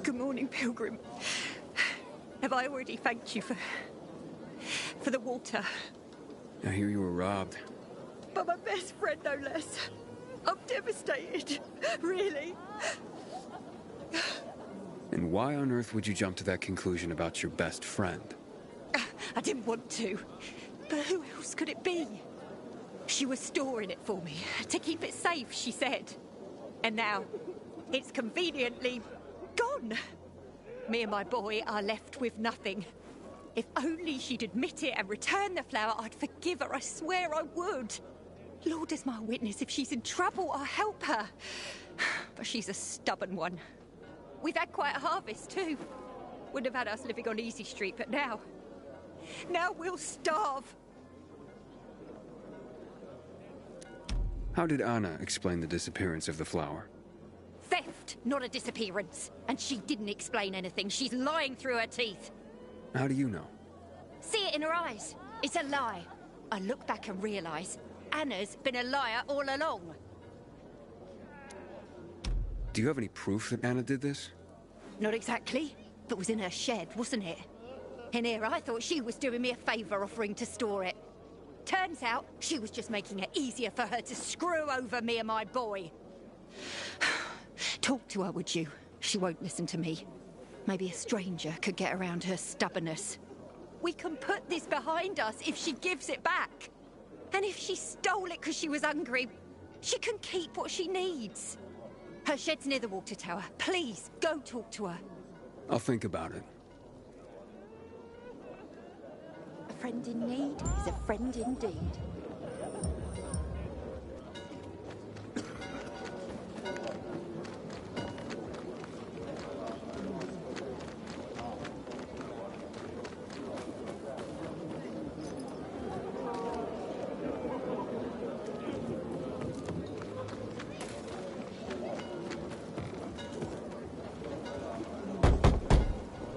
Good morning, Pilgrim. Have I already thanked you for the water? I hear you were robbed. But my best friend, no less. I'm devastated. Really. And why on earth would you jump to that conclusion about your best friend? I didn't want to. But who else could it be? She was storing it for me, to keep it safe, she said. And now, it's conveniently gone. Me and my boy are left with nothing. If only she'd admit it and return the flower, I'd forgive her, I swear I would. Lord is my witness, if she's in trouble, I'll help her. But she's a stubborn one. We've had quite a harvest, too. Wouldn't have had us living on Easy Street, but now we'll starve. How did Anna explain the disappearance of the flower? Theft, not a disappearance. And she didn't explain anything. She's lying through her teeth. How do you know? See it in her eyes. It's a lie. I look back and realise Anna's been a liar all along. Do you have any proof that Anna did this? Not exactly, but it was in her shed, wasn't it? And here I thought she was doing me a favour offering to store it. Turns out she was just making it easier for her to screw over me and my boy. Talk to her, would you? She won't listen to me. Maybe a stranger could get around her stubbornness. We can put this behind us if she gives it back. And if she stole it because she was hungry, she can keep what she needs. Her shed's near the water tower. Please, go talk to her. I'll think about it. A friend in need is a friend indeed.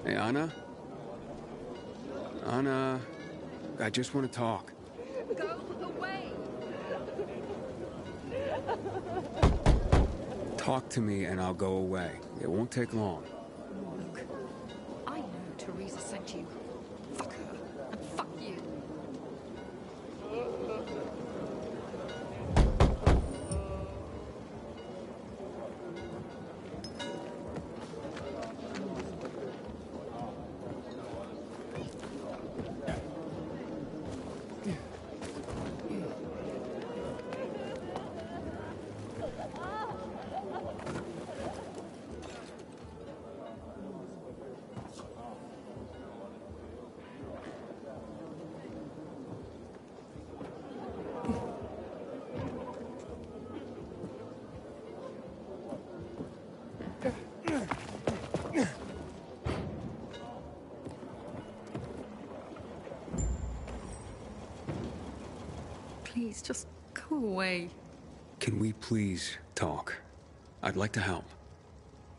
Hey, Anna? Anna, I just want to talk. Go away! Talk to me and I'll go away. It won't take long. Look, I know Teresa sent you. Fuck her, and fuck you. Please, just go away. Can we please talk? I'd like to help.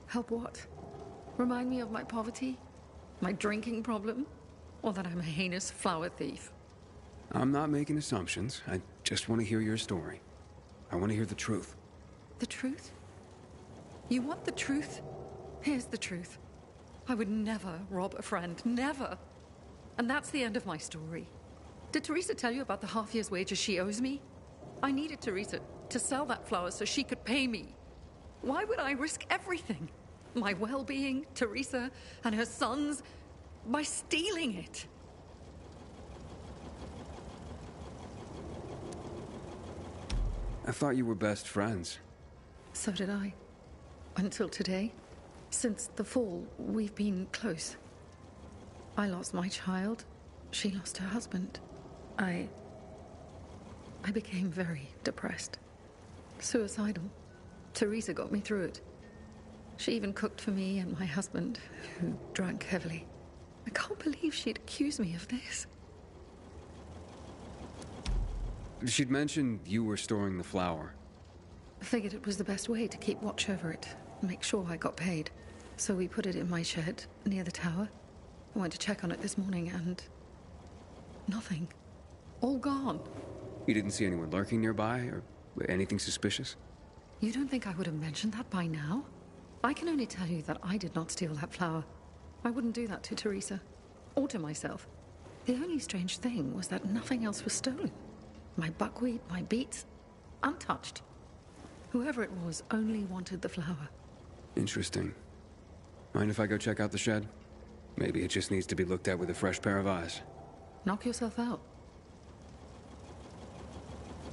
Help what? Remind me of my poverty? My drinking problem? Or that I'm a heinous flower thief? I'm not making assumptions. I just want to hear your story. I want to hear the truth. The truth? You want the truth? Here's the truth. I would never rob a friend. Never. And that's the end of my story. Did Teresa tell you about the half year's wages she owes me? I needed Teresa to sell that flower so she could pay me. Why would I risk everything? My well-being, Teresa, and her sons, by stealing it? I thought you were best friends. So did I. Until today. Since the fall, we've been close. I lost my child. She lost her husband. I became very depressed. Suicidal. Teresa got me through it. She even cooked for me and my husband, who drank heavily. I can't believe she'd accuse me of this. She'd mentioned you were storing the flower. I figured it was the best way to keep watch over it, make sure I got paid. So we put it in my shed near the tower. I went to check on it this morning and... nothing. All gone. You didn't see anyone lurking nearby, or anything suspicious? You don't think I would have mentioned that by now? I can only tell you that I did not steal that flower. I wouldn't do that to Teresa. Or to myself. The only strange thing was that nothing else was stolen. My buckwheat, my beets, untouched. Whoever it was only wanted the flower. Interesting. Mind if I go check out the shed? Maybe it just needs to be looked at with a fresh pair of eyes. Knock yourself out.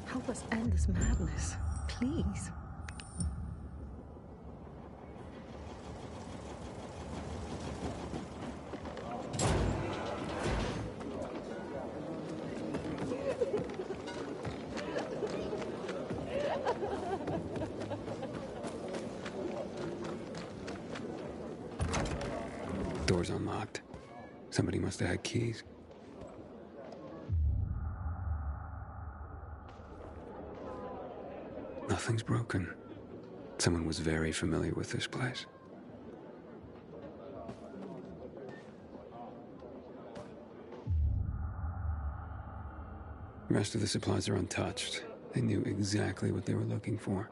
Help us end this madness, please. Door's unlocked. Somebody must have had keys. Nothing's broken. Someone was very familiar with this place. The rest of the supplies are untouched. They knew exactly what they were looking for.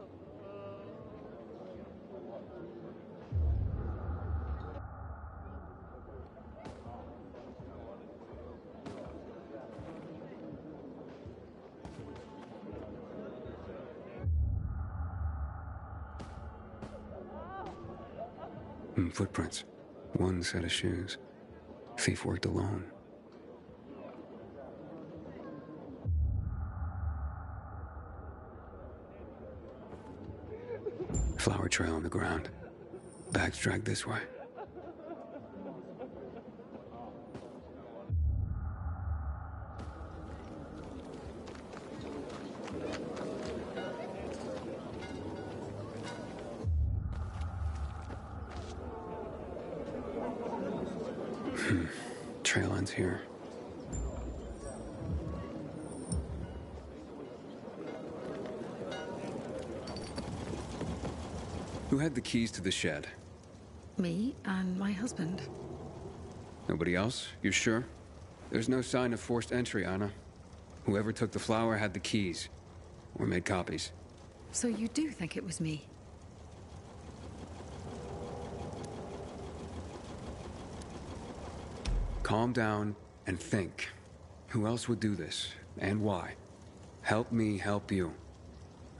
Footprints. One set of shoes. Thief worked alone. Flower trail on the ground. Bags dragged this way. Trail ends here. Who had the keys to the shed? Me and my husband. Nobody else? You sure? There's no sign of forced entry, Anna. Whoever took the flower had the keys. Or made copies. So you do think it was me? Calm down and think. Who else would do this? And why? Help me help you.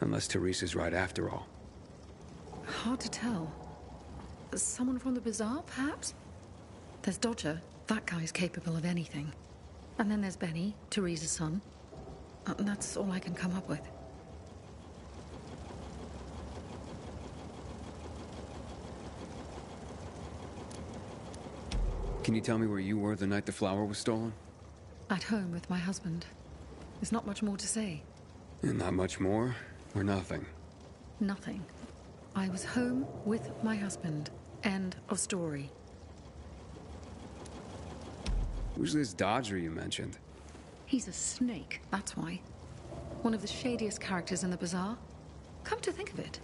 Unless Teresa's right after all. Hard to tell. Someone from the bazaar, perhaps? There's Dodger. That guy's capable of anything. And then there's Benny, Teresa's son. That's all I can come up with. Can you tell me where you were the night the flower was stolen? At home with my husband. There's not much more to say. And not much more, or nothing? Nothing. I was home with my husband. End of story. Who's this Dodger you mentioned? He's a snake, that's why. One of the shadiest characters in the bazaar. Come to think of it,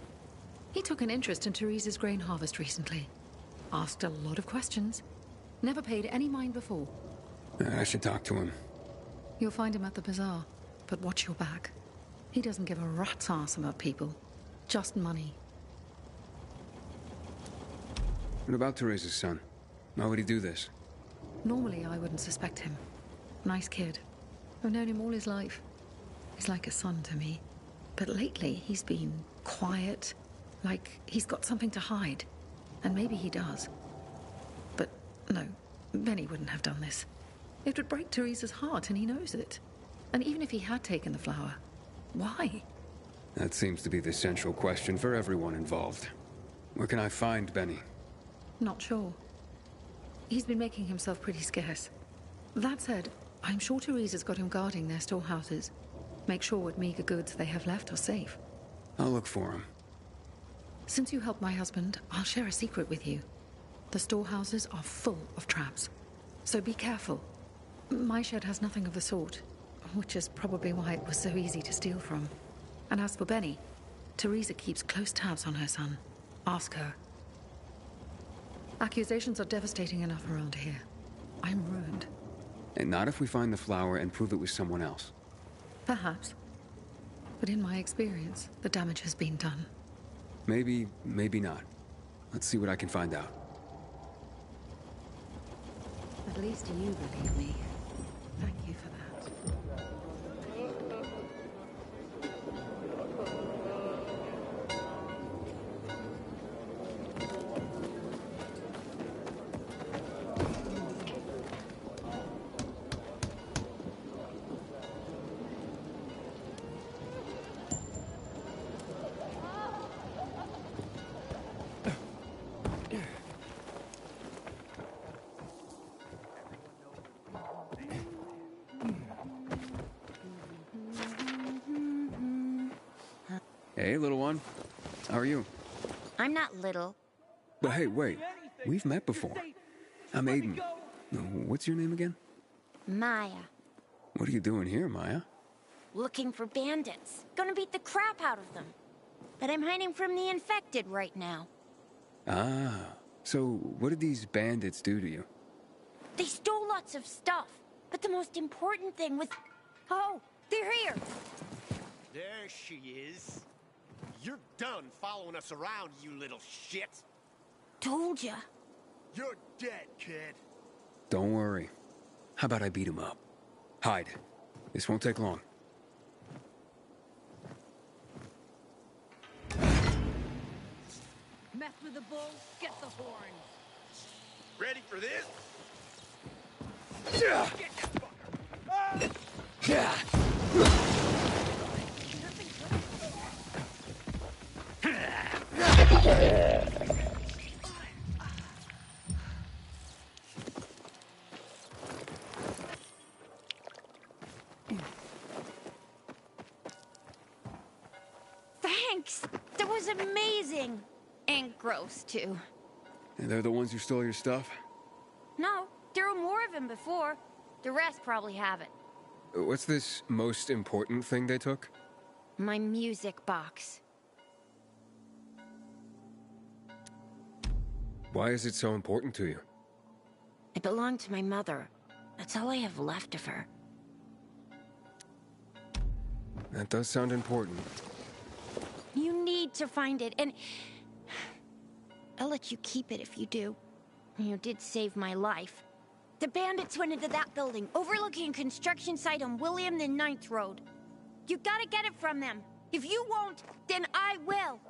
he took an interest in Teresa's grain harvest recently. Asked a lot of questions. Never paid any mind before. I should talk to him. You'll find him at the bazaar, but watch your back. He doesn't give a rat's ass about people. Just money. What about Teresa's son? Why would he do this? Normally, I wouldn't suspect him. Nice kid. I've known him all his life. He's like a son to me. But lately, he's been quiet, like he's got something to hide. And maybe he does. But no, Benny wouldn't have done this. It would break Teresa's heart, and he knows it. And even if he had taken the flower, why? That seems to be the central question for everyone involved. Where can I find Benny? Not sure. He's been making himself pretty scarce. That said, I'm sure Teresa's got him guarding their storehouses. Make sure what meager goods they have left are safe. I'll look for him. Since you helped my husband, I'll share a secret with you. The storehouses are full of traps. So be careful. My shed has nothing of the sort, which is probably why it was so easy to steal from. And as for Benny, Teresa keeps close tabs on her son. Ask her. Accusations are devastating enough around here. I'm ruined. And not if we find the flower and prove it was someone else. Perhaps. But in my experience, the damage has been done. Maybe, maybe not. Let's see what I can find out. At least you believe me. Thank you for that. Hey, little one. How are you? I'm not little. But hey, wait. We've met before. I'm Aiden. What's your name again? Maya. What are you doing here, Maya? Looking for bandits. Gonna beat the crap out of them. But I'm hiding from the infected right now. Ah. So, what did these bandits do to you? They stole lots of stuff. But the most important thing was... Oh, they're here! There she is. You're done following us around, you little shit. Told ya. You're dead, kid. Don't worry. How about I beat him up? Hide. This won't take long. Mess with the bull, get the horn. Ready for this? Thanks! That was amazing! And gross, too. And they're the ones who stole your stuff? No, there were more of them before. The rest probably haven't. What's this most important thing they took? My music box. Why is it so important to you? It belonged to my mother. That's all I have left of her. That does sound important. You need to find it, and... I'll let you keep it if you do. You did save my life. The bandits went into that building, overlooking a construction site on William the Ninth Road. You gotta get it from them. If you won't, then I will.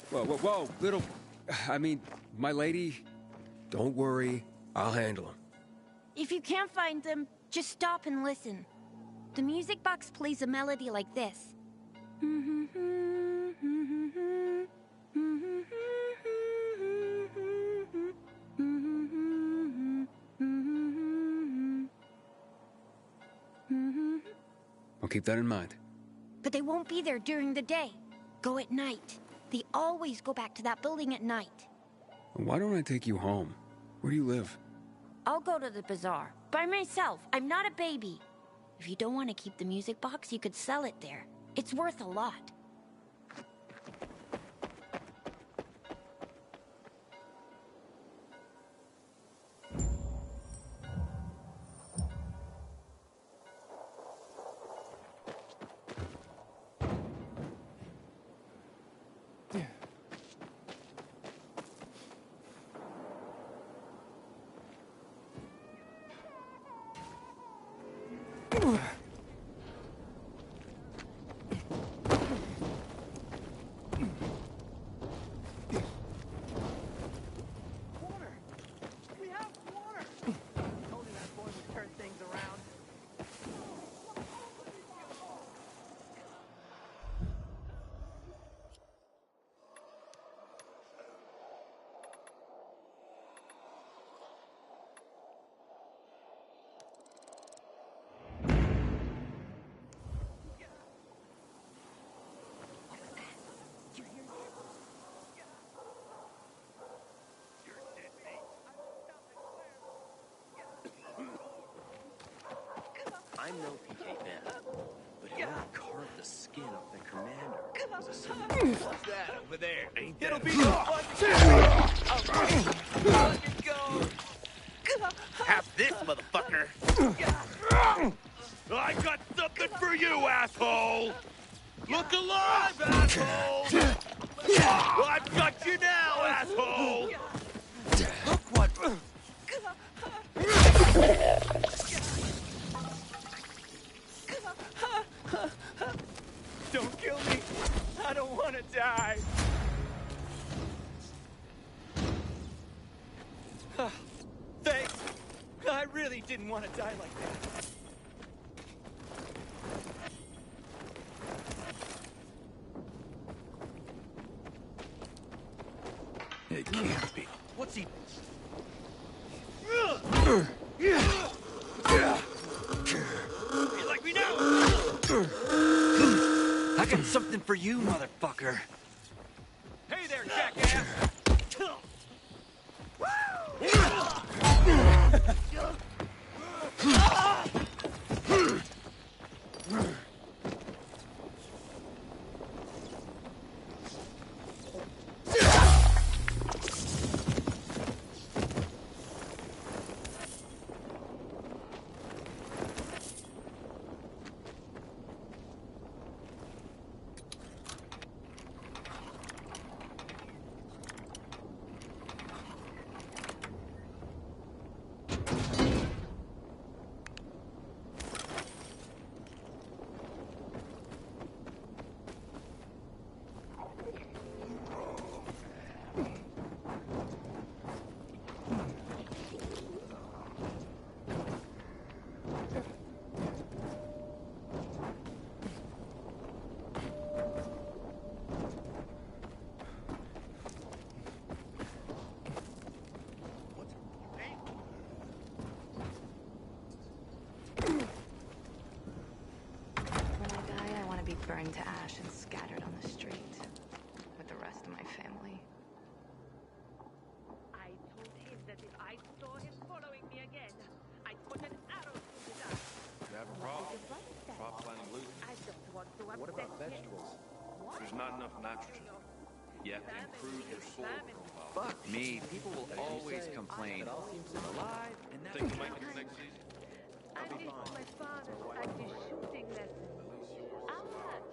Whoa, whoa, whoa, little... I mean, my lady, don't worry. I'll handle him. If you can't find them, just stop and listen. The music box plays a melody like this. I'll keep that in mind. But they won't be there during the day. Go at night. They always go back to that building at night. Why don't I take you home? Where do you live? I'll go to the bazaar. By myself. I'm not a baby. If you don't want to keep the music box, you could sell it there. It's worth a lot. skin off the commander. What's that over there? Ain't that It'll be Have this, motherfucker! I got something for you, asshole! Look alive, asshole! I've got you now, asshole! Look what... Don't kill me! I don't want to die! Thanks! I really didn't want to die like that. It can't be. What's he... You like me now? I got something for you, motherfucker. Hey there, jackass! Burned to ash and scattered on the street with the rest of my family. I told him that if I saw him following me again, I'd put an arrow through his eye. Have a problem? Crop planting loose? I don't want to upset What about him. vegetables? There's not enough nitrogen. You have to improve your soil profile. Fuck me. People will always complain. Alive and now... Think you might get the next season? I did my father at his shooting lessons.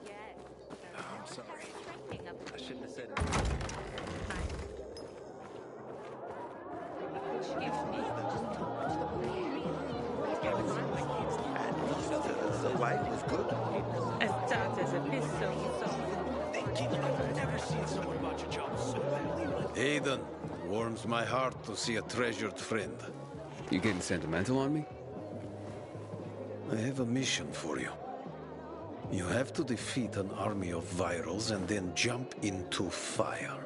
Yes. I'm sorry. I shouldn't have said it. The light was good. As tart as a pistol, I've never seen someone watch a job so badly. Aiden, warms my heart to see a treasured friend. You getting sentimental on me? I have a mission for you. You have to defeat an army of virals and then jump into fire.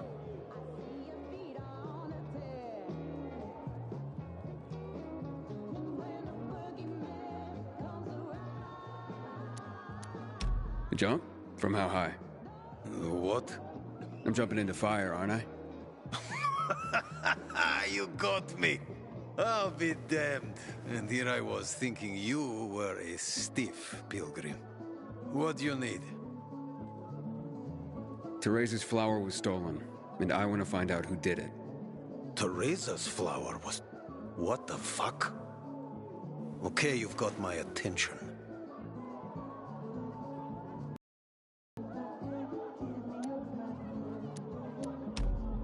Jump? From how high? What? I'm jumping into fire, aren't I? You got me. I'll be damned. And here I was thinking you were a stiff pilgrim. What do you need? Teresa's flower was stolen, and I want to find out who did it. Teresa's flower was... What the fuck? Okay, you've got my attention.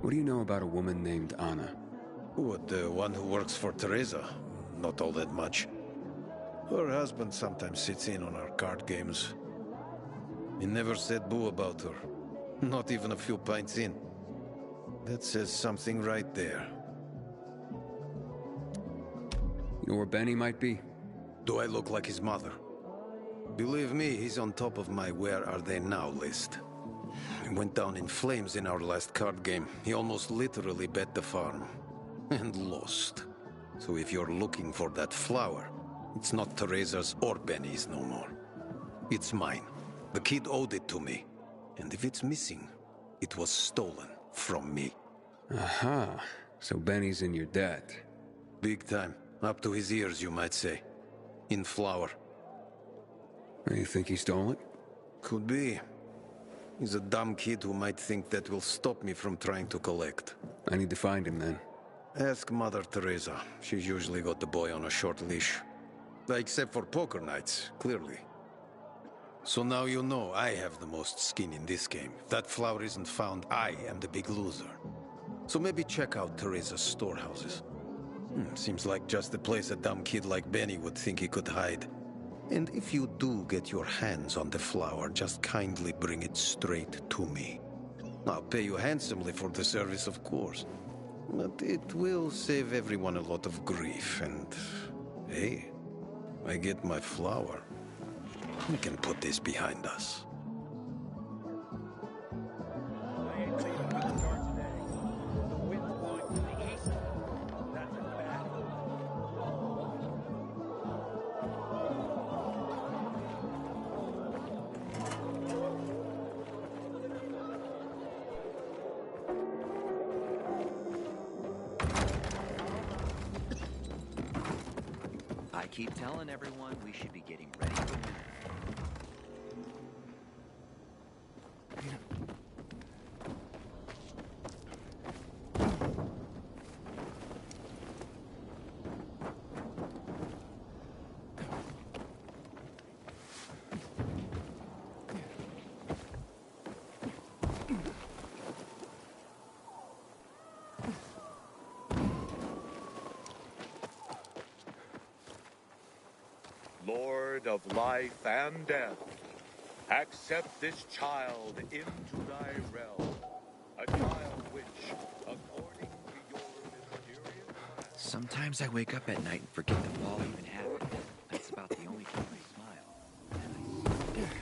What do you know about a woman named Anna? What, the one who works for Teresa? Not all that much. Her husband sometimes sits in on our card games. He never said boo about her. Not even a few pints in. That says something right there. You know where Benny might be? Do I look like his mother? Believe me, he's on top of my where are they now list. He went down in flames in our last card game. He almost literally bet the farm. And lost. So if you're looking for that flower, it's not Teresa's or Benny's no more. It's mine. The kid owed it to me. And if it's missing, it was stolen from me. Aha. So Benny's in your debt. Big time. Up to his ears, you might say. In flour. You think he stole it? Could be. He's a dumb kid who might think that will stop me from trying to collect. I need to find him then. Ask Mother Teresa. She's usually got the boy on a short leash. Except for poker nights, clearly. So now you know I have the most skin in this game. If that flower isn't found, I am the big loser. So maybe check out Teresa's storehouses. Seems like just the place a dumb kid like Benny would think he could hide. And if you do get your hands on the flower, just kindly bring it straight to me. I'll pay you handsomely for the service, of course. But it will save everyone a lot of grief, and... hey, I get my flower. We can put this behind us. I keep telling everyone we should be getting ready for winter. Lord of life and death, accept this child into thy realm, a child which, according to your mysterious... Sometimes I wake up at night and forget the fall even happened. That's about the only time I smile. And I see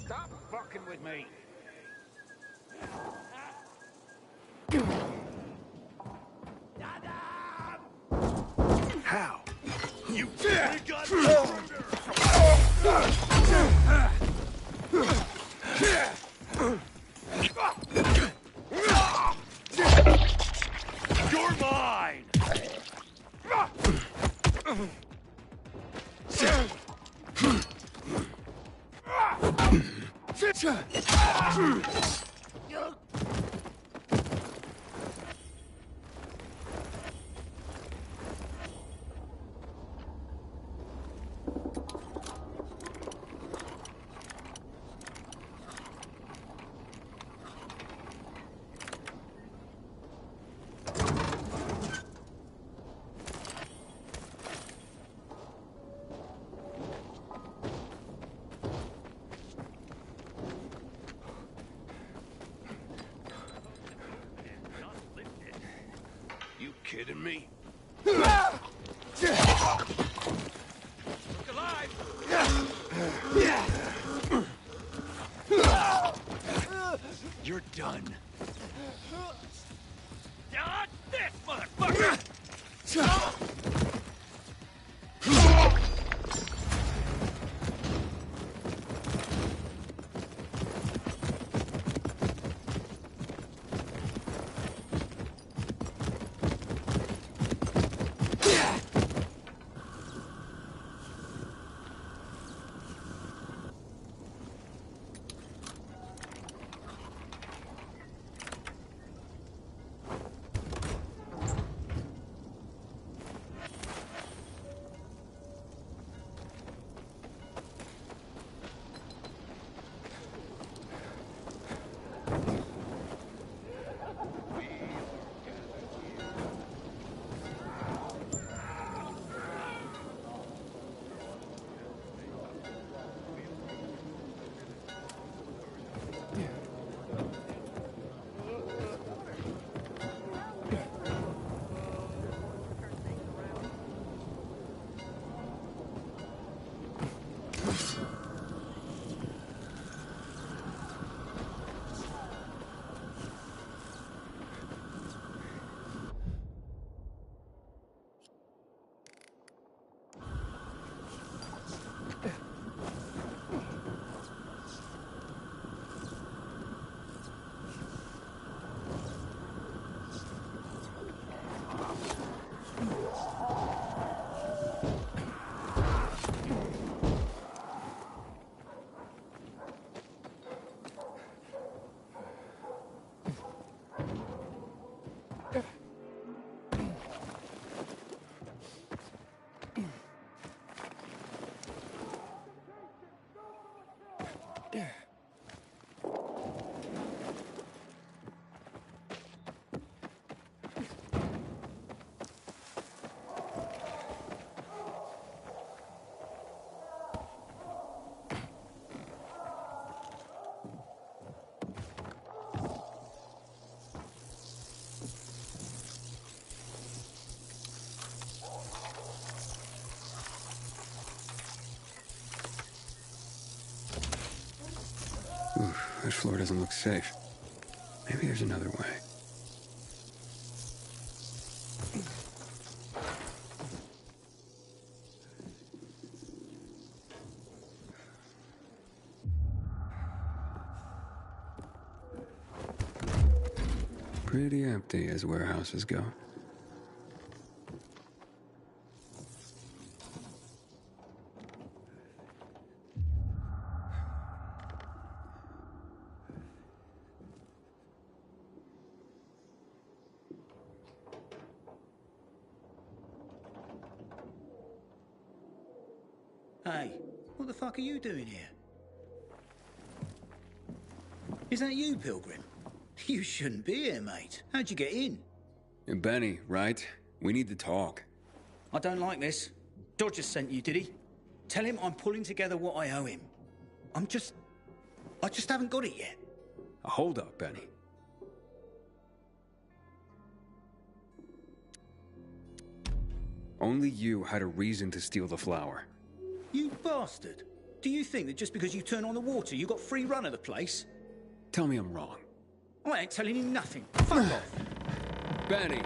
Stop fucking with me! How? You got murder! You're mine! You kidding me? Look alive! you're done. Not this, motherfucker! This floor doesn't look safe. Maybe there's another way. Pretty empty as warehouses go. Hey, what the fuck are you doing here? Is that you, Pilgrim? You shouldn't be here, mate. How'd you get in? You're Benny, right? We need to talk. I don't like this. Dodger sent you, did he? Tell him I'm pulling together what I owe him. I just haven't got it yet. Hold up, Benny. Only you had a reason to steal the flower. You bastard. Do you think that just because you turn on the water, you got free run of the place? Tell me I'm wrong. I ain't telling you nothing. Fuck off. Benny!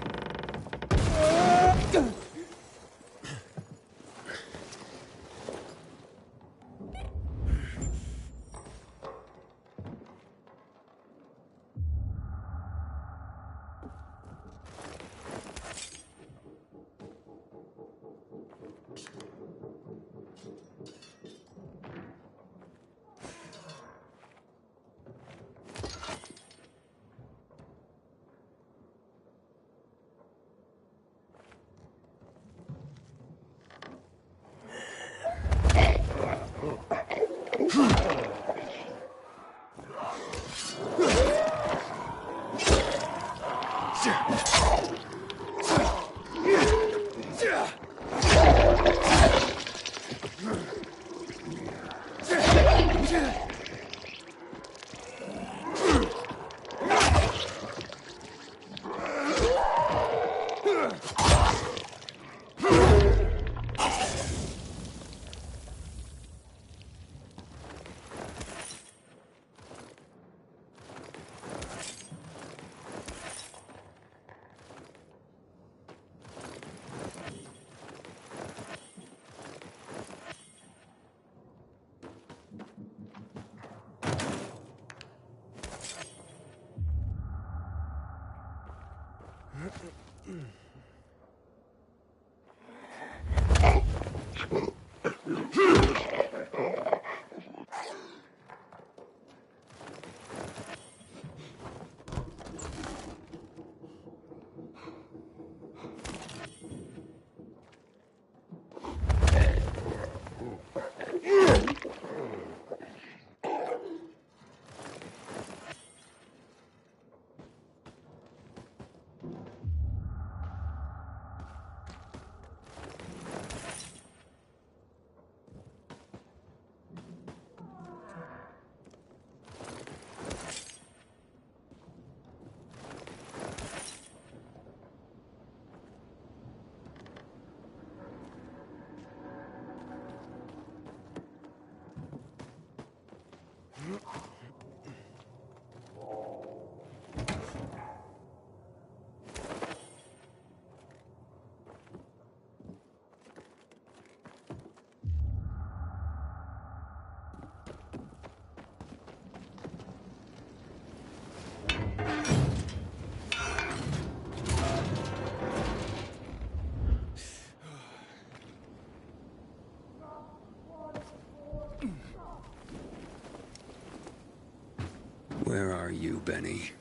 Where are you, Benny?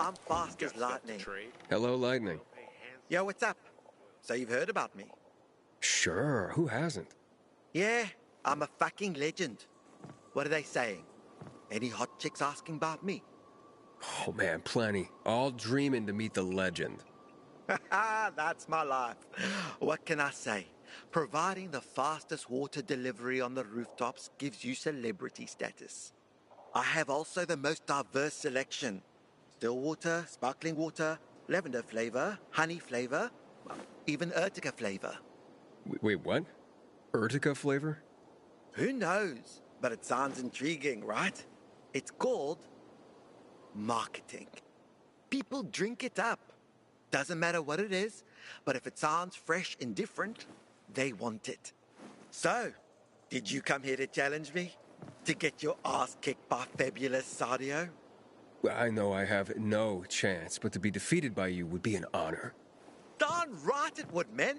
I'm fast as lightning. Hello, Lightning. Yo, what's up? So you've heard about me? Sure, who hasn't? Yeah, I'm a fucking legend. What are they saying? Any hot chicks asking about me? Oh man, plenty. All dreaming to meet the legend. That's my life. What can I say? Providing the fastest water delivery on the rooftops gives you celebrity status. I have also the most diverse selection. Still water, sparkling water, lavender flavor, honey flavor, even Urtica flavor. Wait, what? Urtica flavor? Who knows? But it sounds intriguing, right? It's called marketing. People drink it up. Doesn't matter what it is, but if it sounds fresh and different, they want it. So, did you come here to challenge me? To get your ass kicked by fabulous Sadio? Well, I know I have no chance, but to be defeated by you would be an honor. Darn right it would, man.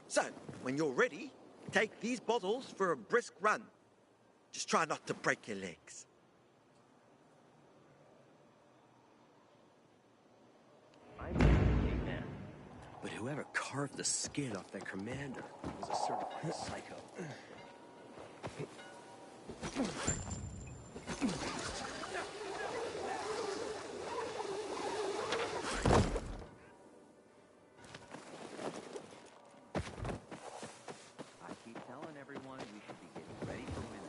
So, when you're ready, take these bottles for a brisk run. Just try not to break your legs. I'm a man, but whoever carved the skin off their commander was a certified psycho. I keep telling everyone we should be getting ready for winter.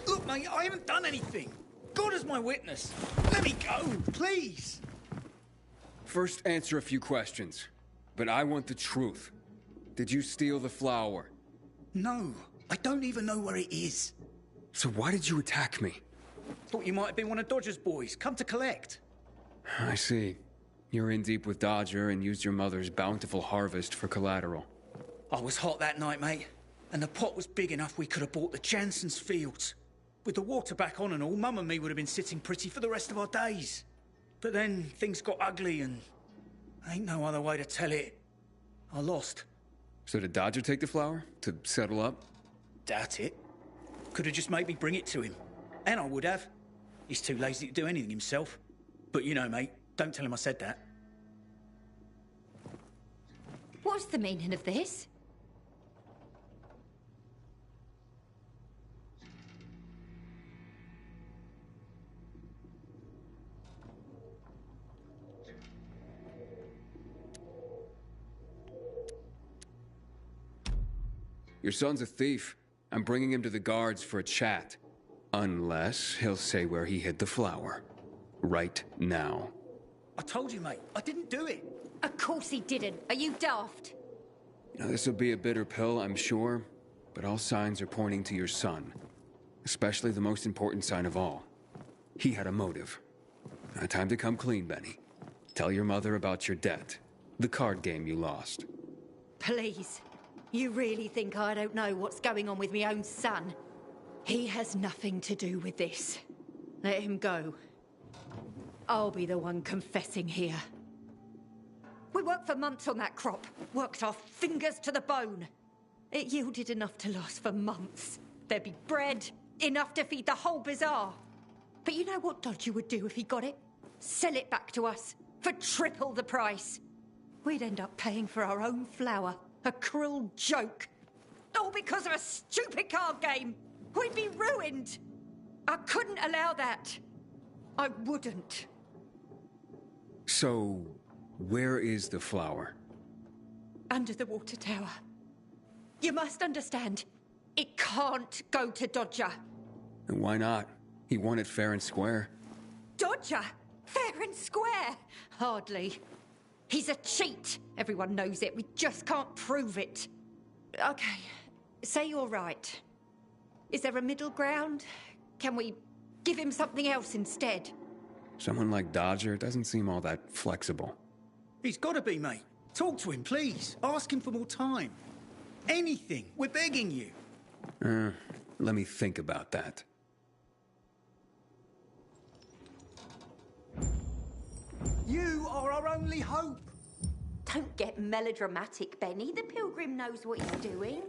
Look, mate, I haven't done anything. God is my witness. Let me go, please. First, answer a few questions. But I want the truth. Did you steal the flower? No, I don't even know where it is. So why did you attack me? Thought you might have been one of Dodger's boys, come to collect. I see. You're in deep with Dodger and used your mother's bountiful harvest for collateral. I was hot that night, mate. And the pot was big enough we could have bought the Jansen's fields. With the water back on and all, Mum and me would have been sitting pretty for the rest of our days. But then things got ugly and ain't no other way to tell it. I lost. So did Dodger take the flower? To settle up? Doubt it. Could have just made me bring it to him. And I would have. He's too lazy to do anything himself. But you know, mate, don't tell him I said that. What's the meaning of this? Your son's a thief. I'm bringing him to the guards for a chat. Unless he'll say where he hid the flower. Right now. I told you, mate. I didn't do it. Of course he didn't. Are you daft? You know, this will be a bitter pill, I'm sure. But all signs are pointing to your son. Especially the most important sign of all. He had a motive. Now, time to come clean, Benny. Tell your mother about your debt. The card game you lost. Please. You really think I don't know what's going on with my own son? He has nothing to do with this. Let him go. I'll be the one confessing here. We worked for months on that crop. Worked our fingers to the bone. It yielded enough to last for months. There'd be bread, enough to feed the whole bazaar. But you know what Dodger would do if he got it? Sell it back to us for triple the price. We'd end up paying for our own flour. A cruel joke. All because of a stupid card game. We'd be ruined. I couldn't allow that. I wouldn't. So, where is the flower? Under the water tower. You must understand, it can't go to Dodger. And why not? He won it fair and square. Dodger? Fair and square? Hardly. He's a cheat. Everyone knows it. We just can't prove it. Okay, say you're right. Is there a middle ground? Can we give him something else instead? Someone like Dodger doesn't seem all that flexible. He's got to be, mate. Talk to him, please. Ask him for more time. Anything. We're begging you. Let me think about that. You are our only hope. Don't get melodramatic, Benny. The pilgrim knows what he's doing.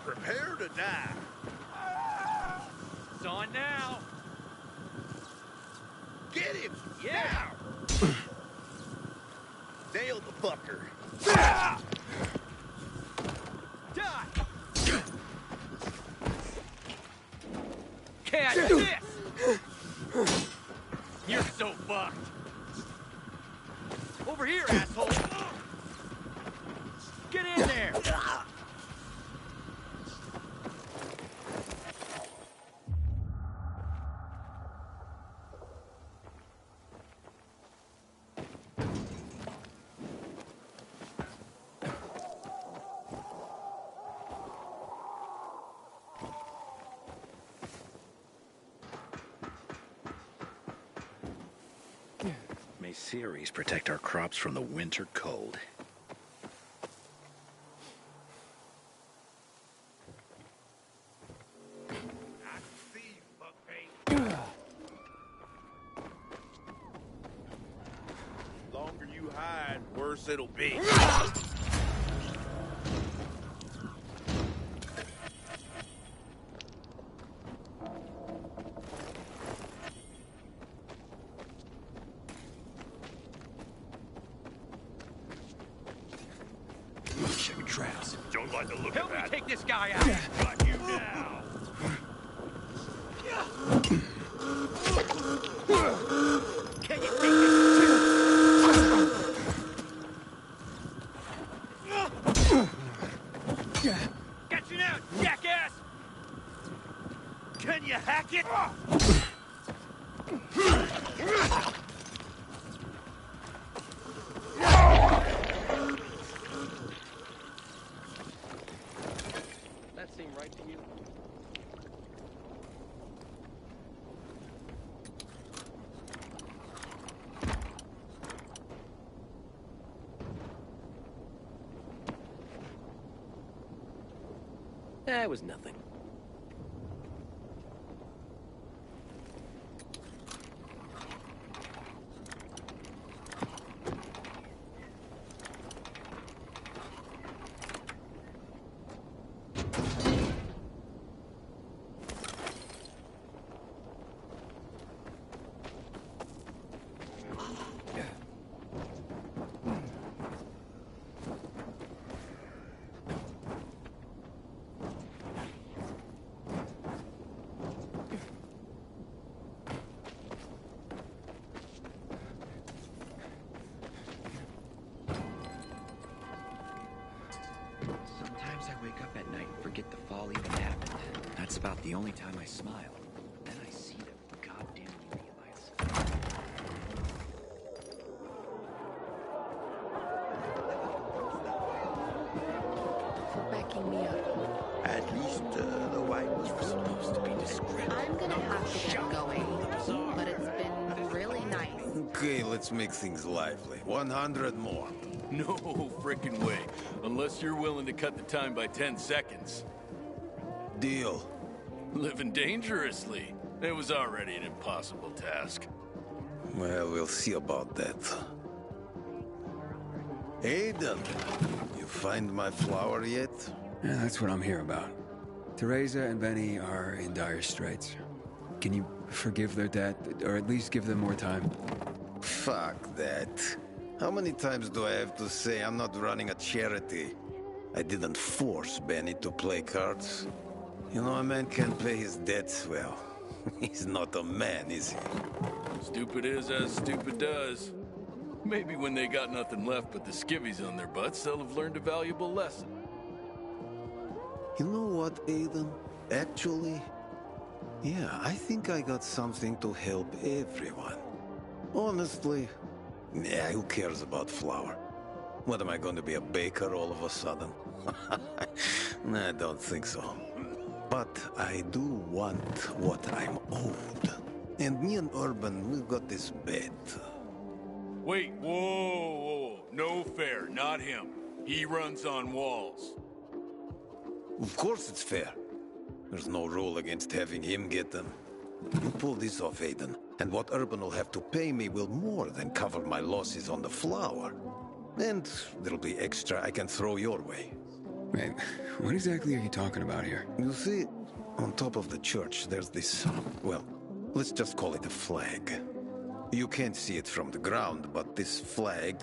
Prepare to die. It's on now. Get him! Yeah! Nail the fucker. Die! Catch this! You're so fucked. Over here, asshole! Get in there! May Ceres protect our crops from the winter cold. Longer you hide, worse it'll be. Check your traps. Don't like the look Help of me that. take this guy out! Got you now. Can you take this? Got you now, jackass! Can you hack it? That seem right to you? That was nothing. That's about the only time I smile. Then I see them goddamn realize. For backing me up. At least the wine was Supposed to be discreet. I'm gonna have to get going, but it's been really nice. Okay, let's make things lively. 100 more. No frickin' way. Unless you're willing to cut the time by 10 seconds. Deal. Living dangerously. It was already an impossible task. Well, we'll see about that. Aiden, you find my flower yet? Yeah, that's what I'm here about. Teresa and Benny are in dire straits. Can you forgive their debt, or at least give them more time? Fuck that. How many times do I have to say I'm not running a charity? I didn't force Benny to play cards. You know, a man can't pay his debts well. He's not a man, is he? Stupid is as stupid does. Maybe when they got nothing left but the skivvies on their butts, they'll have learned a valuable lesson. You know what, Aiden? Actually, yeah, I think I got something to help everyone. Honestly, yeah, who cares about flour? What, am I going to be a baker all of a sudden? Nah, I don't think so. But I do want what I'm owed. And me and Urban, we've got this bet. Wait, whoa. No fair, not him. He runs on walls. Of course it's fair. There's no rule against having him get them. You pull this off, Aiden, and what Urban will have to pay me will more than cover my losses on the flour. And there'll be extra I can throw your way. Wait, what exactly are you talking about here? You see, on top of the church, there's this, well, let's just call it a flag. You can't see it from the ground, but this flag,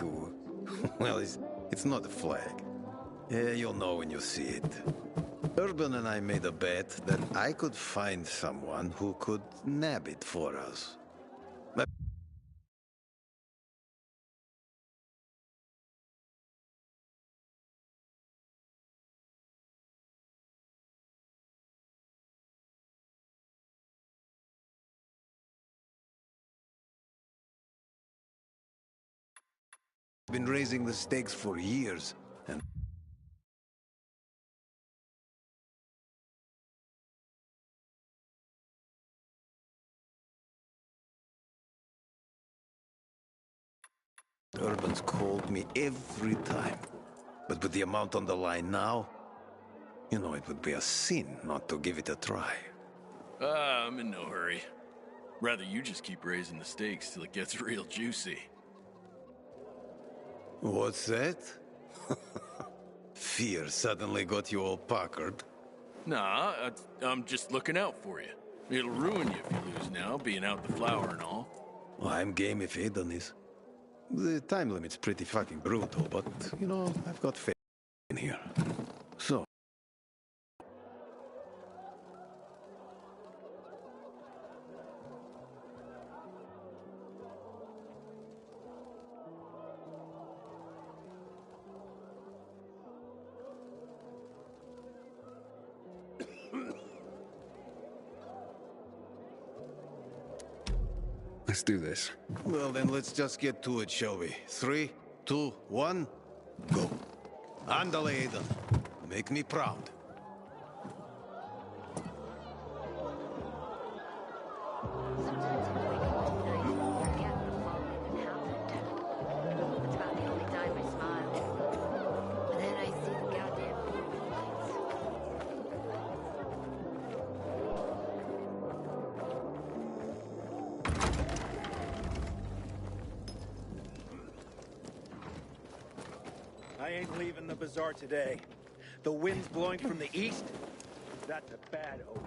well, it's not a flag. Yeah, you'll know when you see it. Urban and I made a bet that I could find someone who could nab it for us. Been raising the stakes for years, and Urban's called me every time. But with the amount on the line now, you know, it would be a sin not to give it a try. I'm in no hurry. Rather you just keep raising the stakes till it gets real juicy. What's that? Fear suddenly got you all puckered. Nah, I'm just looking out for you. It'll ruin you if you lose now, being out the flour and all. Well, I'm game if Aiden is. The time limit's pretty fucking brutal, but, you know, I've got faith in here. So. Let's do this. Well, then let's just get to it, shall we? 3, 2, 1, go. Andale, Aiden. Make me proud. I ain't leaving the bazaar today. The wind's blowing from the east. That's a bad omen.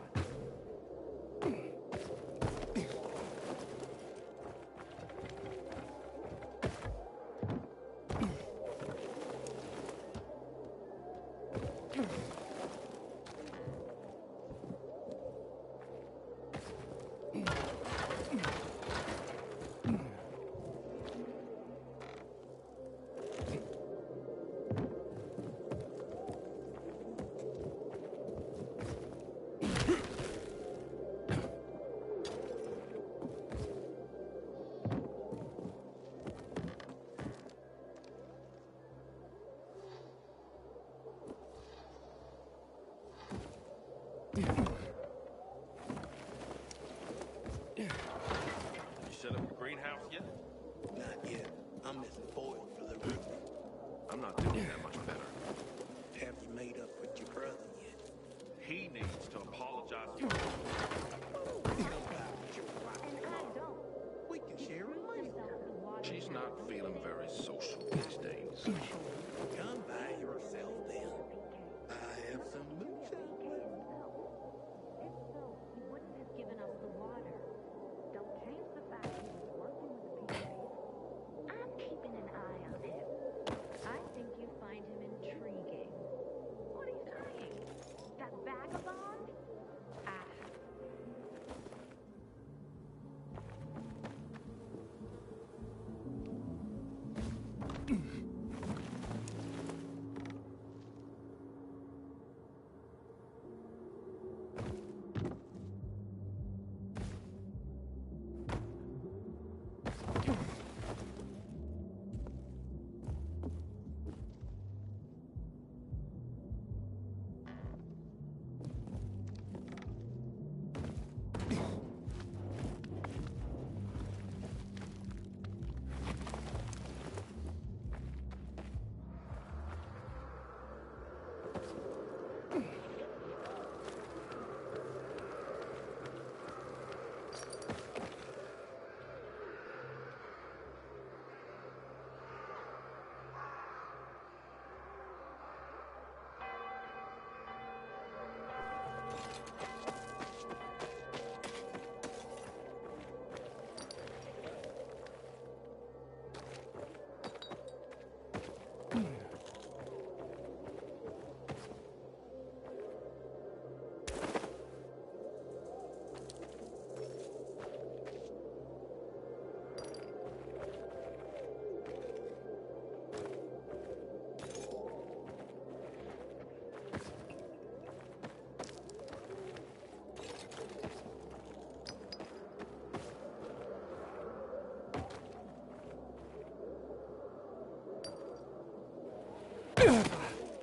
foil for the roof. I'm not doing that much better. Have you made up with your brother yet? He needs to apologize to We can share a meal. She's not feeling very social these days. Come by yourself then. I have some moonshine left. He wouldn't have given us the water. Don't change the fact he was working with the people. I'm keeping an eye on him. I think you find him intriguing. What are you saying? That vagabond? Ah.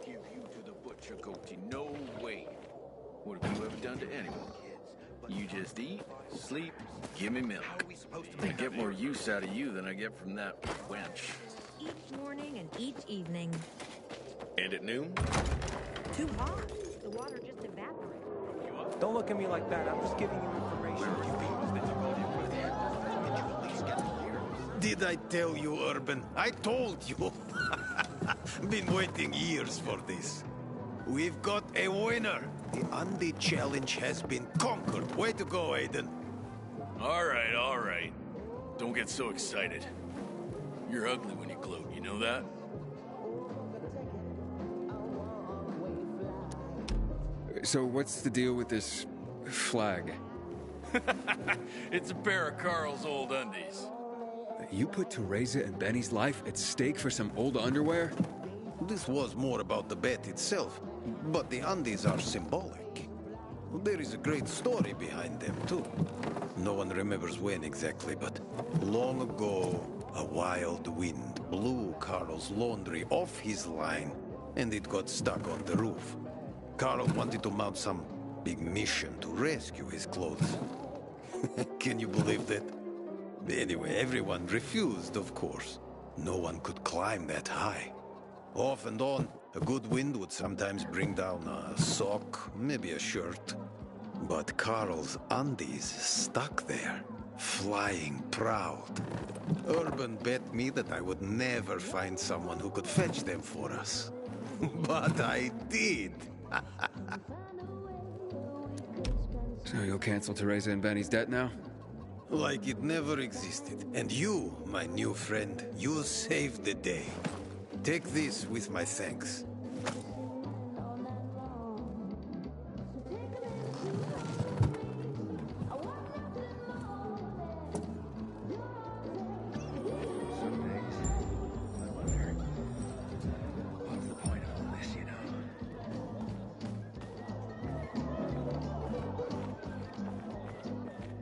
Give you to the butcher, Goatee. No way. What have you ever done to anyone? You just eat, sleep, give me milk. I get more use out of you than I get from that wench. Each morning and each evening. And at noon? Too hot. The water just evaporates. Don't look at me like that. I'm just giving you information. Did I tell you, Urban? I told you. Been waiting years for this. We've got a winner. The Undead Challenge has been conquered. Way to go, Aiden. All right. Don't get so excited. You're ugly when you gloat, you know that? So what's the deal with this flag? It's a pair of Carl's old undies. You put Teresa and Benny's life at stake for some old underwear? This was more about the bet itself, but the undies are symbolic. There is a great story behind them, too. No one remembers when exactly, but long ago, a wild wind blew Carl's laundry off his line, and it got stuck on the roof. Carl wanted to mount some big mission to rescue his clothes. Can you believe that? Anyway, everyone refused, of course. No one could climb that high. Off and on, a good wind would sometimes bring down a sock, maybe a shirt. But Carl's undies stuck there, flying proud. Urban bet me that I would never find someone who could fetch them for us. But I did. So you'll cancel Teresa and Benny's debt now? Like it never existed. And you, my new friend, you saved the day. Take this with my thanks.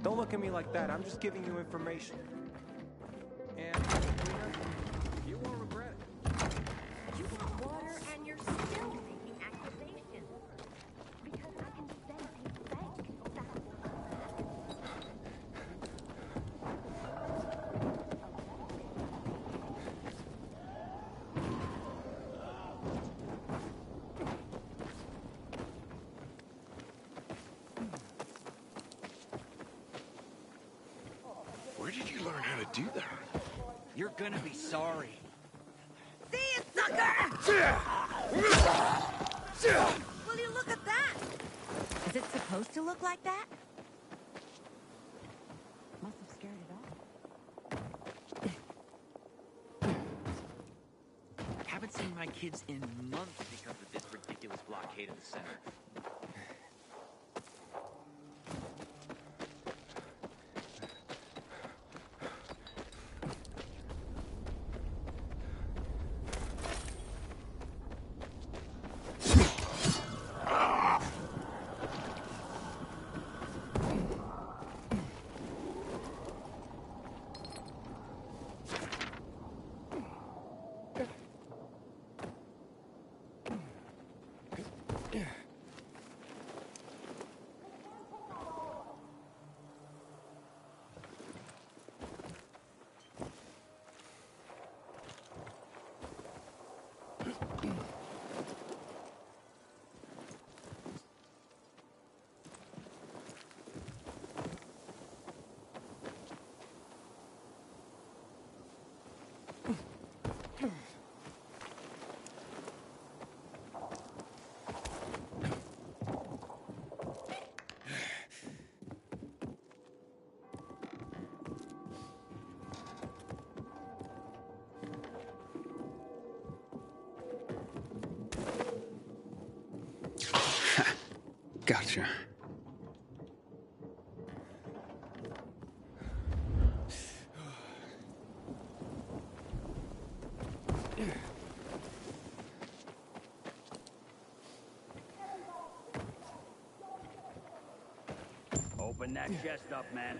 Don't look at me like that. I'm just giving you information. And you won't regret it. You want water and you're still making accusations. Because I can sense you think that's learn how to do that. You're gonna be sorry. See you, sucker! Will you look at that? Is it supposed to look like that? Must have scared it off. Haven't seen my kids in months because of this ridiculous blockade of the center. Gotcha. Open that chest up, man.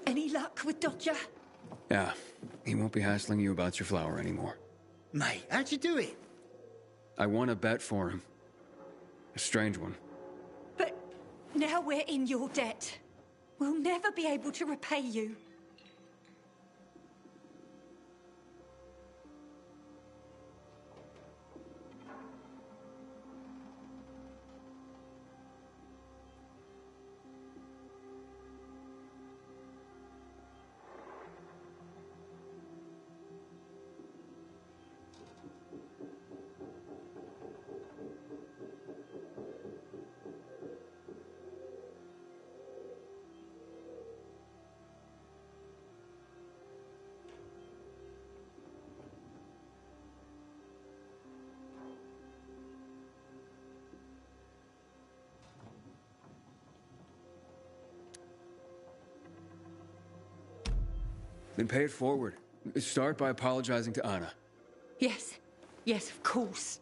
Any luck with Dodger? Yeah, he won't be hassling you about your flower anymore. Mate, how'd you do it? I won a bet for him. A strange one. But now we're in your debt. We'll never be able to repay you. Then pay it forward. Start by apologizing to Anna. Yes. Yes, of course.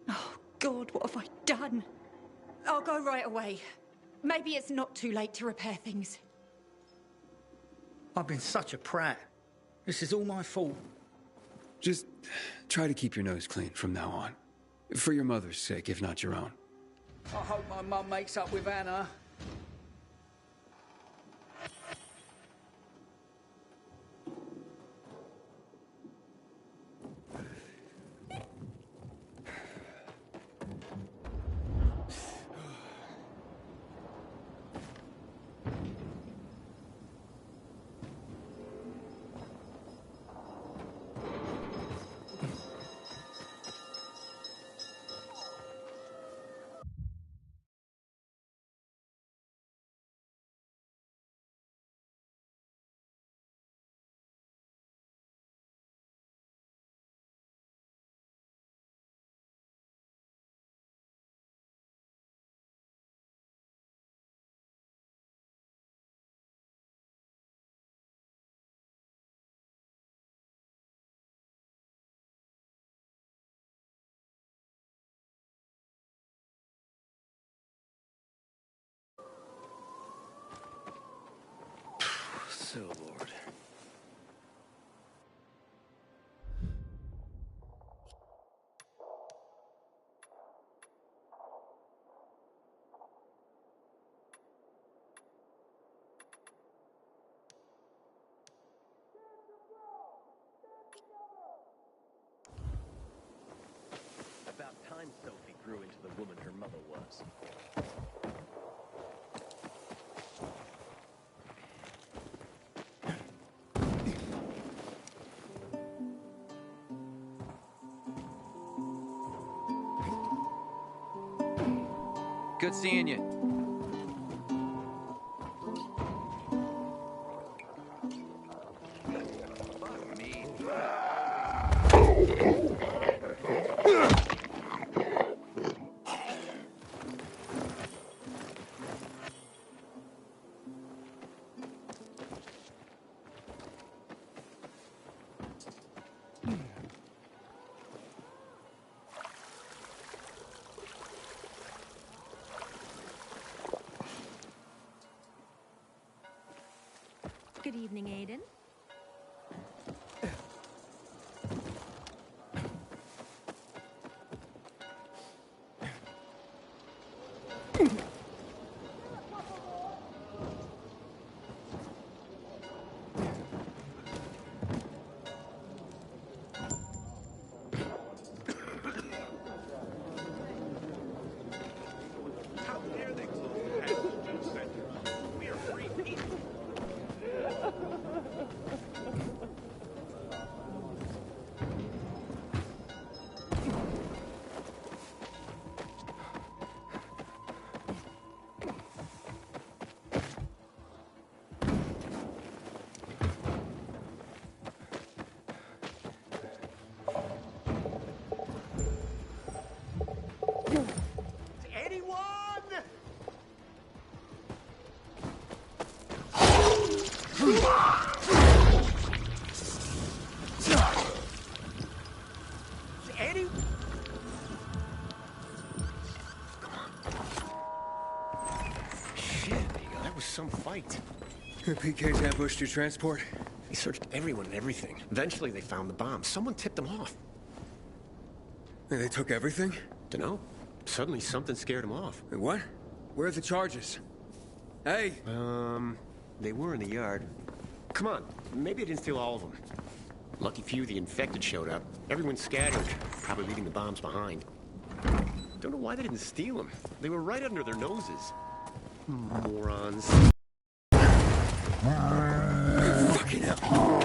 Oh, God, what have I done? I'll go right away. Maybe it's not too late to repair things. I've been such a prat. This is all my fault. Just try to keep your nose clean from now on. For your mother's sake, if not your own. I hope my mum makes up with Anna. So, Lord. grew into the woman her mother was. Good seeing you. Good evening, Aiden. How dare they close the passage to the center? We are free people. Some fight. The PKs ambushed your transport? They searched everyone and everything. Eventually they found the bomb. Someone tipped them off. And they took everything? Dunno. Suddenly something scared them off. What? Where are the charges? Hey! They were in the yard. Come on, maybe they didn't steal all of them. Lucky few the infected showed up. Everyone scattered, probably leaving the bombs behind. Don't know why they didn't steal them. They were right under their noses. Morons. Fucking hell.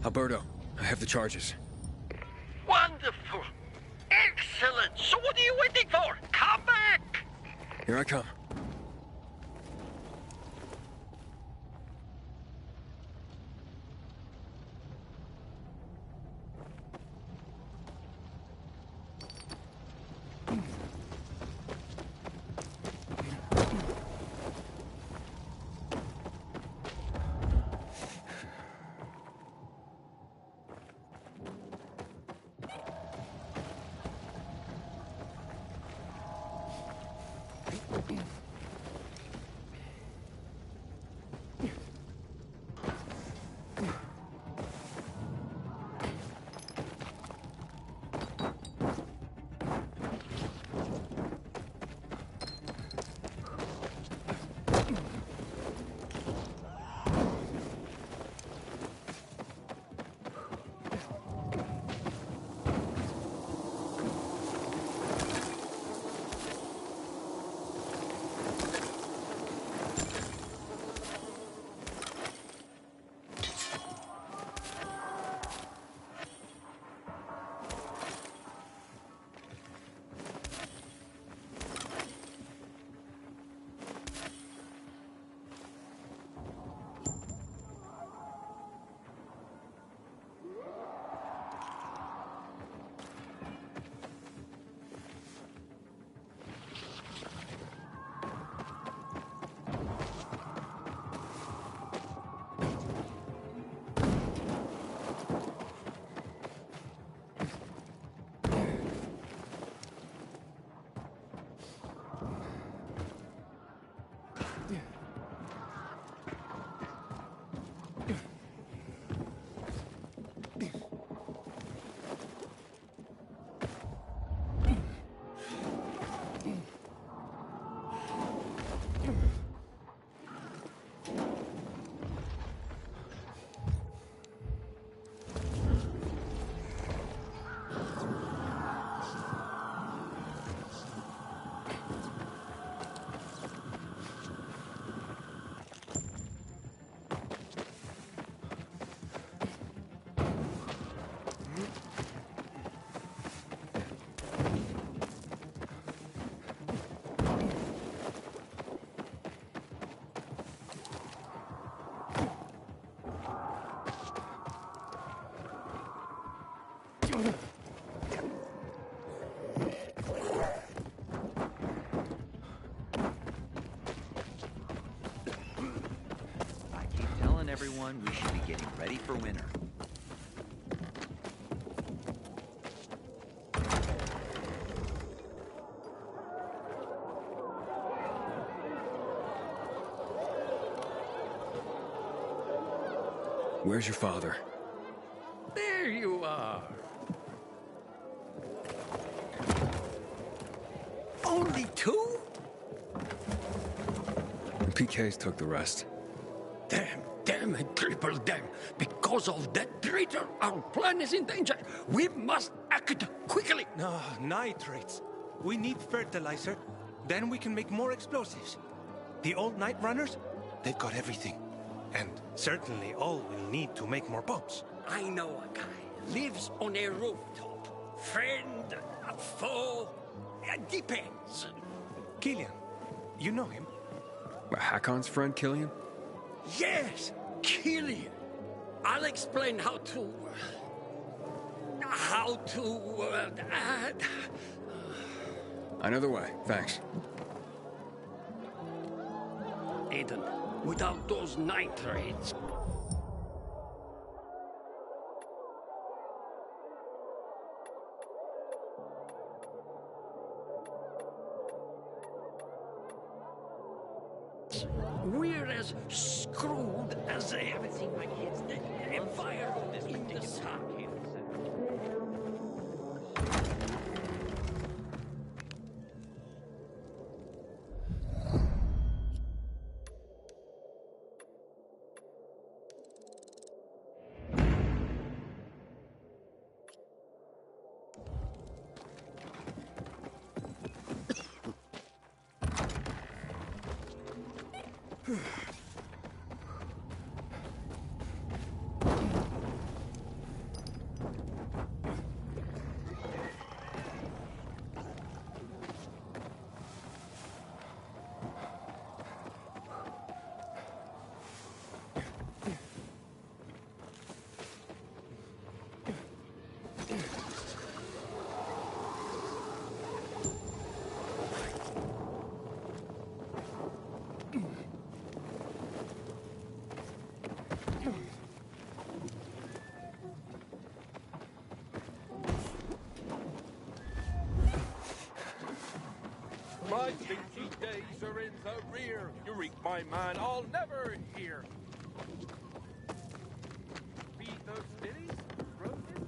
Alberto, I have the charges. Wonderful. Excellent. So what are you waiting for? Come back! Here I come. Everyone, we should be getting ready for winter. Where's your father? There you are. Only two? The PKs took the rest. Damn and triple damn. Because of that traitor, our plan is in danger. We must act quickly. No, nitrates. We need fertilizer. Then we can make more explosives. The old Night Runners, they've got everything. And certainly all we'll need to make more bombs. I know a guy. Lives on a rooftop. Friend, a foe, depends. Killian, you know him? Hakon's friend, Killian? Yes, Killian. I'll explain how to... I know the way, thanks. Aiden, without those nitrates... We're as screwed as they haven't seen my kids. A fire in the sun. My stinky days are in the rear. You reap my mind, I'll never hear. Feed those cities? Broken?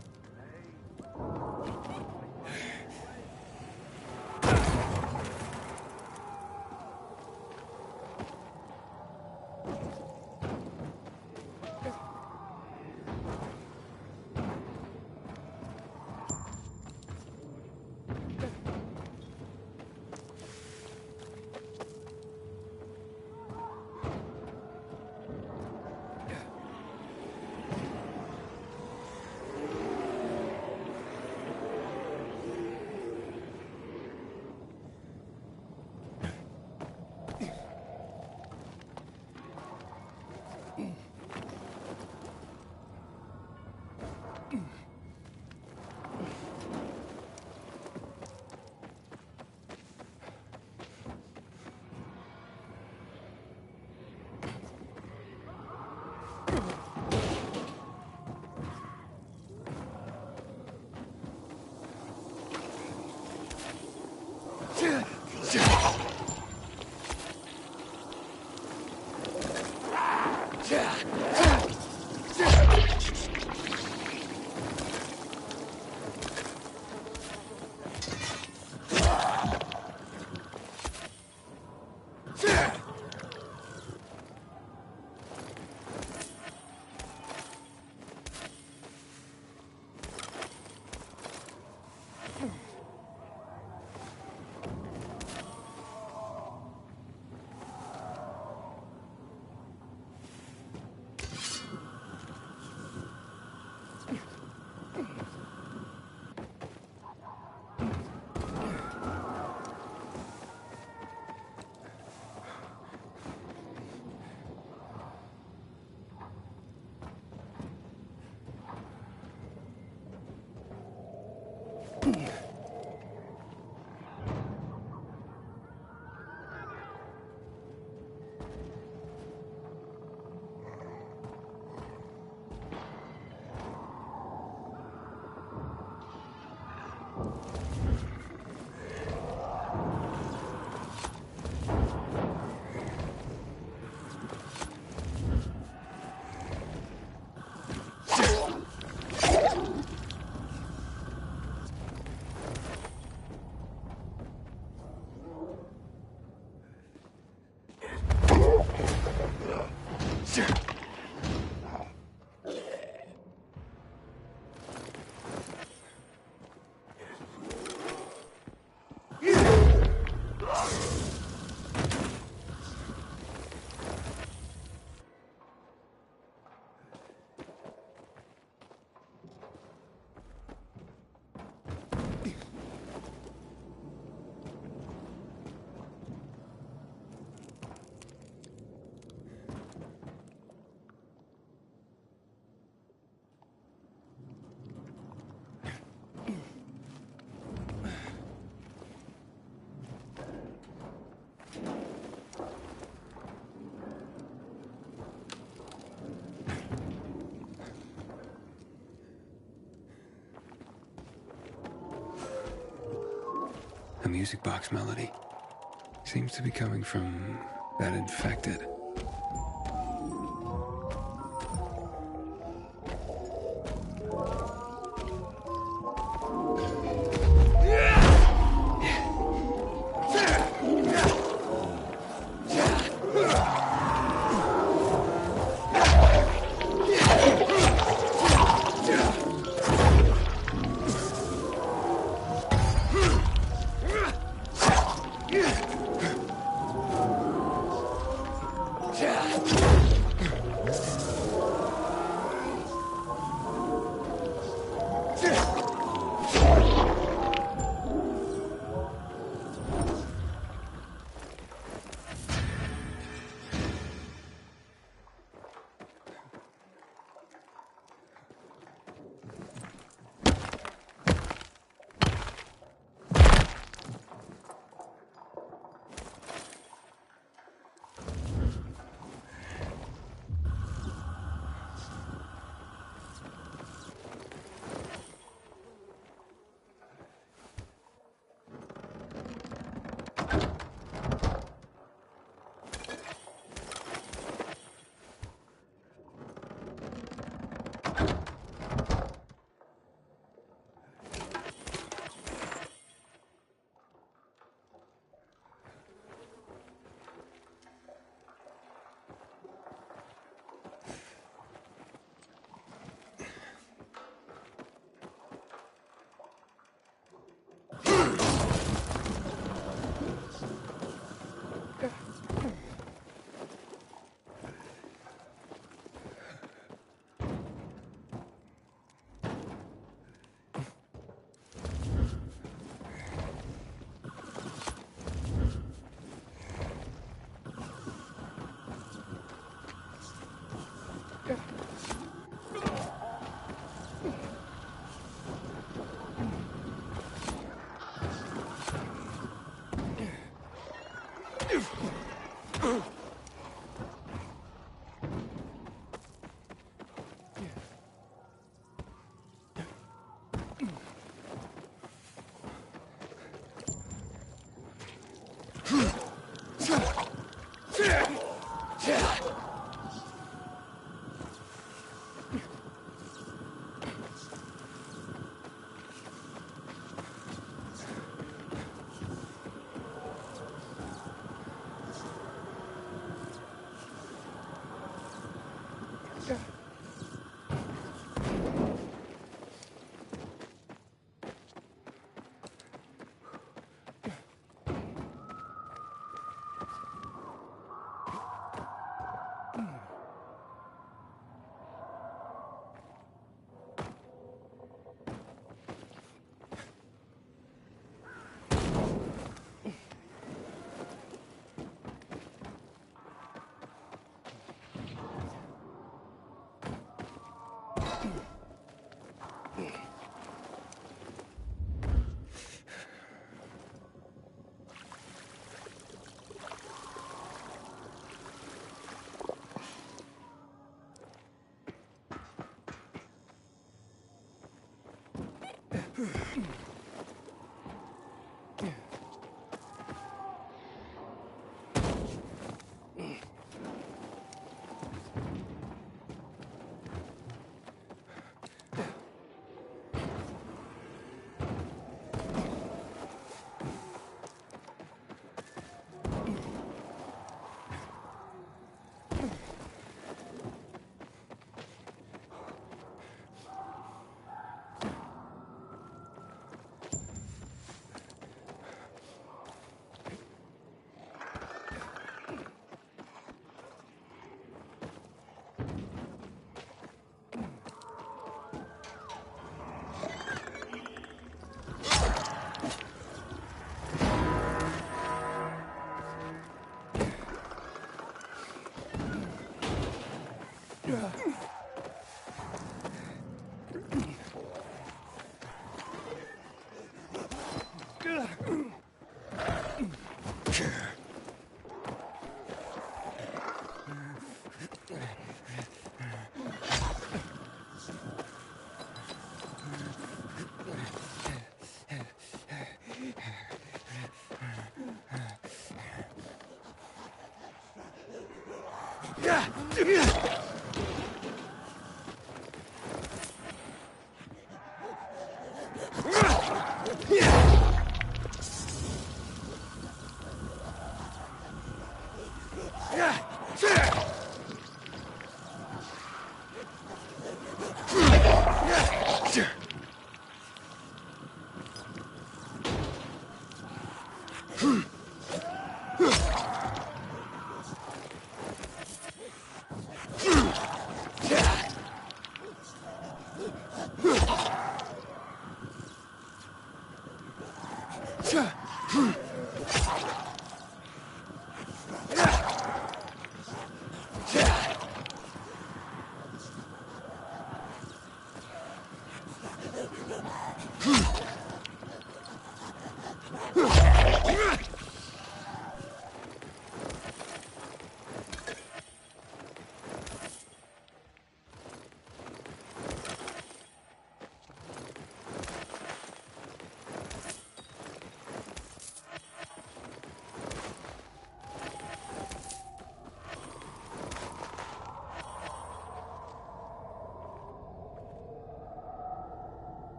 A music box melody. Seems to be coming from that infected.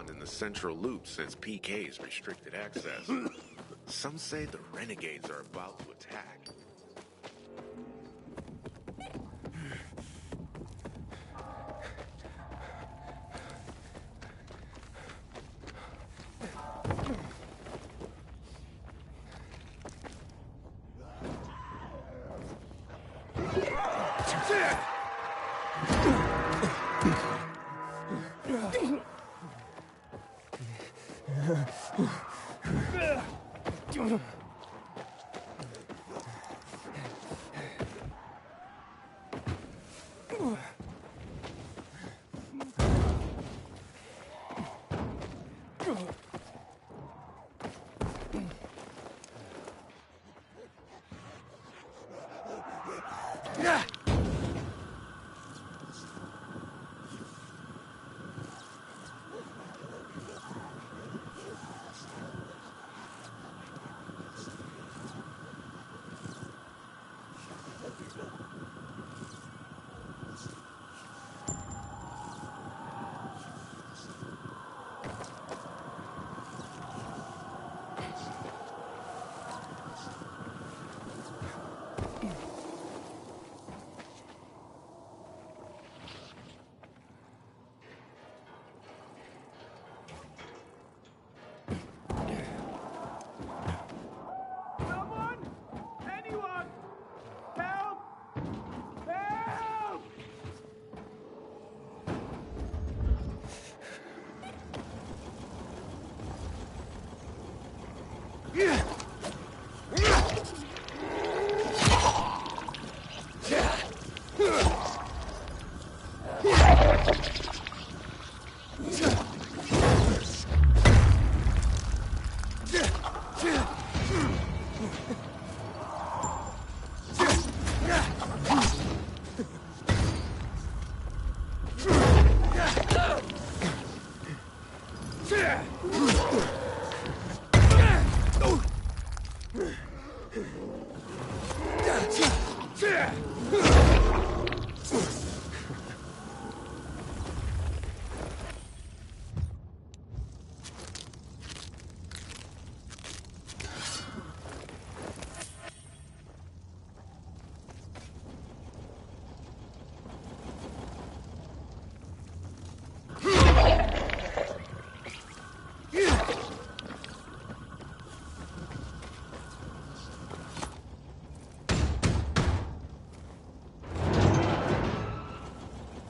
In the central loop since PK's restricted access. Some say the renegades are about to attack.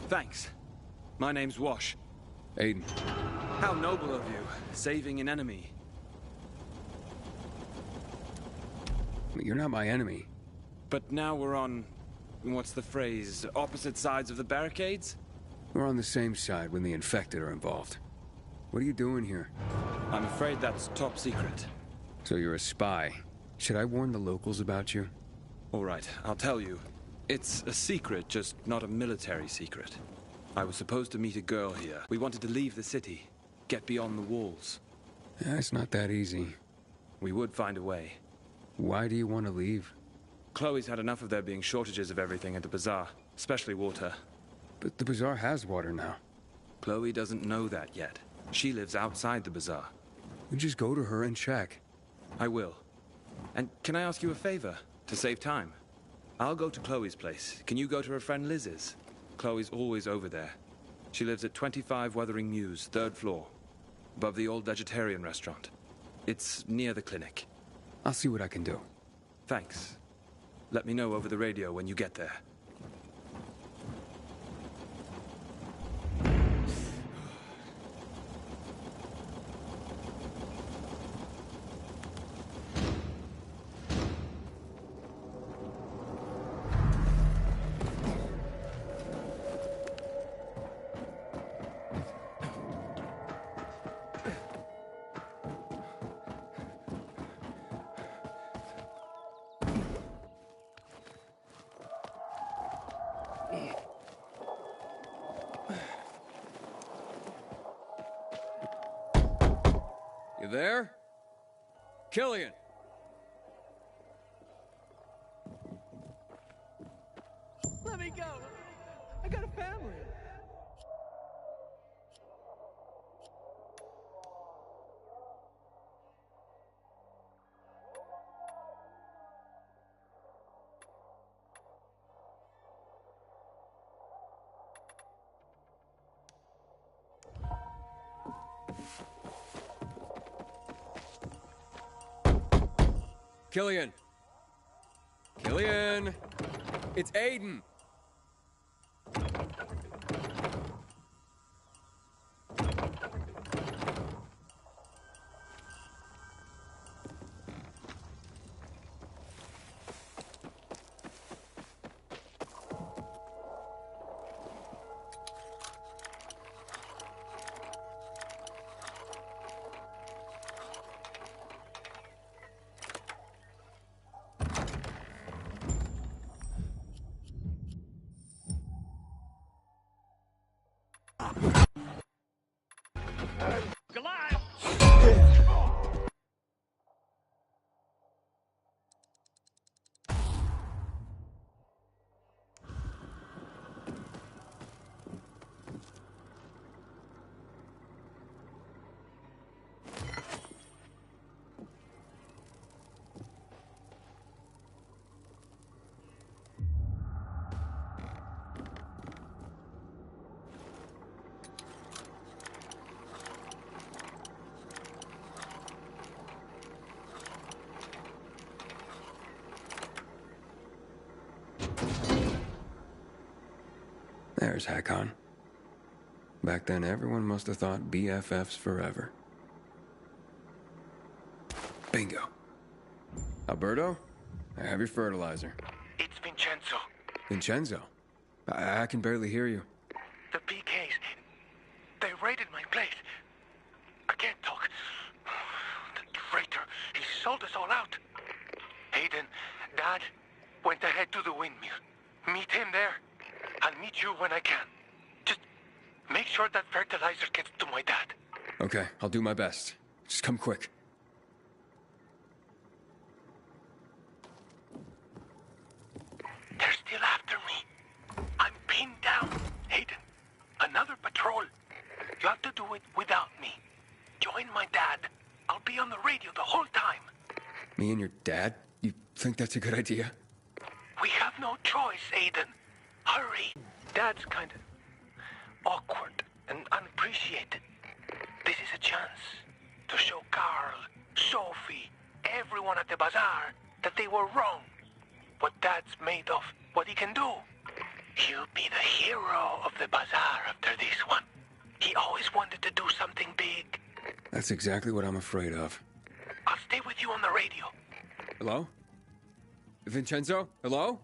Thanks. My name's Wash. Aiden. How noble of you, saving an enemy. You're not my enemy. But now we're on... what's the phrase? Opposite sides of the barricades? We're on the same side when the infected are involved. What are you doing here? I'm afraid that's top secret. So you're a spy. Should I warn the locals about you? All right, I'll tell you. It's a secret, just not a military secret. I was supposed to meet a girl here. We wanted to leave the city, get beyond the walls. Yeah, it's not that easy. We would find a way. Why do you want to leave? Chloe's had enough of there being shortages of everything at the bazaar, especially water. But the bazaar has water now. Chloe doesn't know that yet. She lives outside the bazaar. You just go to her and check. I will. And can I ask you a favor, to save time? I'll go to Chloe's place. Can you go to her friend Liz's? Chloe's always over there. She lives at 25 Wuthering Mews, 3rd floor. Above the old vegetarian restaurant. It's near the clinic. I'll see what I can do. Thanks. Let me know over the radio when you get there. You there? Killian! Let me go! I got a family! Killian! Killian! It's Aiden! There's Hakon. Back then, everyone must have thought BFFs forever. Bingo. Alberto, I have your fertilizer. It's Vincenzo. Vincenzo? I can barely hear you. The PKs. They raided my place. I can't talk. The freighter. He sold us all out. Hayden, Dad, went ahead to the windmill. Meet him there. I'll meet you when I can. Just make sure that fertilizer gets to my dad. Okay, I'll do my best. Just come quick. They're still after me. I'm pinned down. Hayden, another patrol. You have to do it without me. Join my dad. I'll be on the radio the whole time. Me and your dad? You think that's a good idea? We have no choice, Aiden. Hurry. Dad's kind of awkward and unappreciated. This is a chance to show Carl, Sophie, everyone at the bazaar that they were wrong. What Dad's made of, what he can do. He'll be the hero of the bazaar after this one. He always wanted to do something big. That's exactly what I'm afraid of. I'll stay with you on the radio. Hello? Vincenzo? Hello?